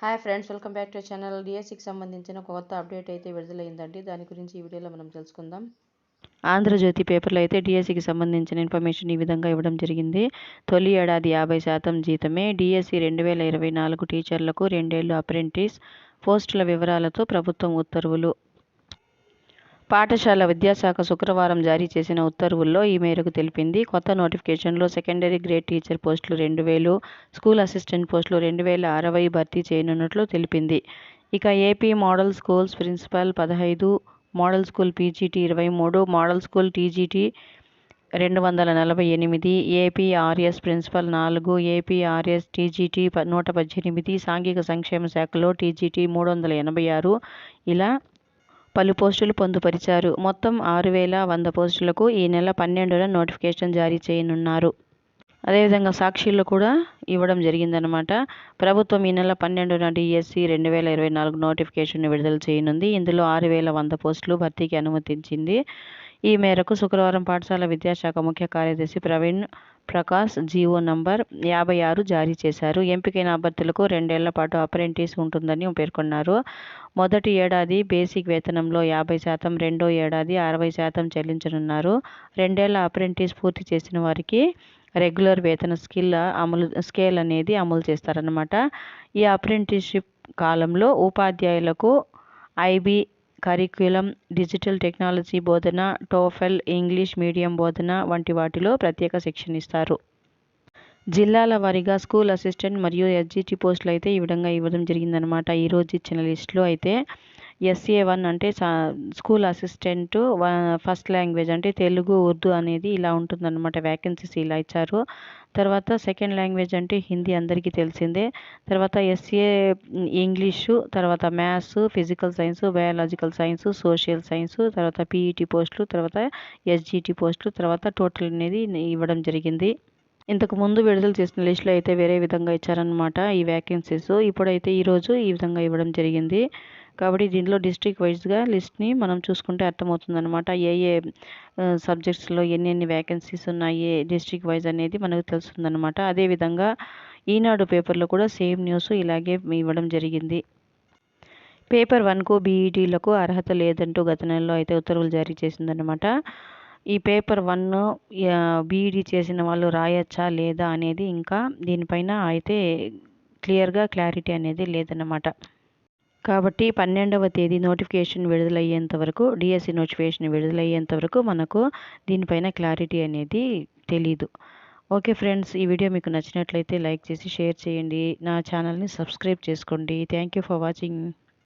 Hi friends, welcome back to channel. డిఎస్సికి సంబంధించిన కొత్త అప్డేట్ అయితే విడుదలైందండి. దాని గురించి ఈ వీడియోలో మనం తెలుసుకుందాం. ఆంధ్రజ్యోతి పేపర్లో అయితే డిఎస్సికి సంబంధించిన ఇన్ఫర్మేషన్ ఈ విధంగా ఇవ్వడం జరిగింది. తొలి ఏడాది 50% జీతమే. డిఎస్సి 2024 టీచర్లకు 2 ఏళ్లు అప్రెంటిస్ పోస్టుల వివరాలతో ప్రభుత్వం ఉత్తర్వులు. పాఠశాల విద్యాశాఖ శుక్రవారం జారీ చేసిన ఉత్తర్వుల్లో ఈ మేరకు తెలిపింది. కొత్త నోటిఫికేషన్లో సెకండరీ గ్రేడ్ టీచర్ పోస్టులు 2000, స్కూల్ అసిస్టెంట్ పోస్టులు 2060 భర్తీ చేయనున్నట్లు తెలిపింది. ఇక AP model schools principal 15, model school PGT 23, model school TGT 248, APRS principal 4, APRS TGT 118, సాంఘిక సంక్షేమ శాఖలో టీజీటీ 386 ఇలా పలు పోస్టులు పొందుపరిచారు. మొత్తం 6100 పోస్టులకు ఈ నెల 12న నోటిఫికేషన్ జారీ చేయనున్నారు. అదేవిధంగా సాక్షిలో కూడా ఇవ్వడం జరిగిందనమాట. ప్రభుత్వం ఈ నెల 12న డిఎస్సి 2024 నోటిఫికేషన్ విడుదల చేయనుంది. ఇందులో 6100 పోస్టులు భర్తీకి అనుమతించింది. ఈ మేరకు శుక్రవారం పాఠశాల విద్యాశాఖ ముఖ్య కార్యదర్శి ప్రవీణ్ ప్రకాశ్ జీవో నంబర్ 56 జారీ చేశారు. ఎంపికైన అభ్యర్థులకు 2 ఏళ్ల పాటు అప్రెంటిస్ ఉంటుందని పేర్కొన్నారు. మొదటి ఏడాది బేసిక్ వేతనంలో 50%, రెండో ఏడాది 60% చెల్లించనున్నారు. 2 ఏళ్ల అప్రెంటిస్ పూర్తి చేసిన వారికి రెగ్యులర్ వేతన స్కేల్ అనేది అమలు చేస్తారన్నమాట. ఈ అప్రెంటిస్షిప్ కాలంలో ఉపాధ్యాయులకు ఐబీ కరిక్యులం, డిజిటల్ టెక్నాలజీ బోధన, టోఫెల్, ఇంగ్లీష్ మీడియం బోధన వంటి వాటిలో ప్రత్యేక శిక్షణ ఇస్తారు. జిల్లాల వారీగా స్కూల్ అసిస్టెంట్ మరియు ఎస్జిటి పోస్టులు అయితే ఈ విధంగా ఇవ్వడం జరిగిందనమాట. ఈరోజు ఇచ్చిన లిస్టులో అయితే SA1 అంటే స్కూల్ అసిస్టెంట్ ఫస్ట్ లాంగ్వేజ్ అంటే తెలుగు, ఉర్దూ అనేది ఇలా ఉంటుందన్నమాట. వ్యాకెన్సీస్ ఇలా ఇచ్చారు. తర్వాత సెకండ్ లాంగ్వేజ్ అంటే హిందీ అందరికీ తెలిసిందే. తర్వాత SA ఇంగ్లీషు, తర్వాత maths, physical science, biological science, social science, తర్వాత పీఈటీ పోస్టులు, తర్వాత ఎస్జిటి పోస్టులు, తర్వాత టోటల్ అనేది ఇవ్వడం జరిగింది. ఇంతకు ముందు విడుదల చేసిన లిస్టులో అయితే వేరే విధంగా ఇచ్చారనమాట ఈ వ్యాకెన్సీస్. ఇప్పుడైతే ఈరోజు ఈ విధంగా ఇవ్వడం జరిగింది. కాబట్టి దీంట్లో డిస్ట్రిక్ట్ వైజ్గా లిస్ట్ని మనం చూసుకుంటే అర్థమవుతుందన్నమాట. ఏ సబ్జెక్ట్స్లో ఎన్ని వ్యాకెన్సీస్ ఉన్నాయి డిస్ట్రిక్ట్ వైజ్ అనేది మనకు తెలుస్తుందన్నమాట. అదేవిధంగా ఈనాడు పేపర్లో కూడా సేమ్ న్యూస్ ఇలాగే ఇవ్వడం జరిగింది. పేపర్ 1కు బీఈడీలకు అర్హత లేదంటూ గత నెలలో అయితే ఉత్తర్వులు జారీ చేసిందన్నమాట. ఈ పేపర్ 1 బీఈడీ చేసిన వాళ్ళు రాయచ్చా లేదా అనేది ఇంకా దీనిపైన అయితే క్లారిటీ అనేది లేదన్నమాట. కాబట్టి 12వ తేదీ నోటిఫికేషన్ విడుదలయ్యేంత వరకు, డిఎస్సి నోటిఫికేషన్ విడుదలయ్యేంత వరకు మనకు దీనిపైన క్లారిటీ అనేది తెలీదు. ఓకే ఫ్రెండ్స్, ఈ వీడియో మీకు నచ్చినట్లయితే లైక్ చేసి షేర్ చేయండి. నా ఛానల్ని సబ్స్క్రైబ్ చేసుకోండి. Thank you for watching.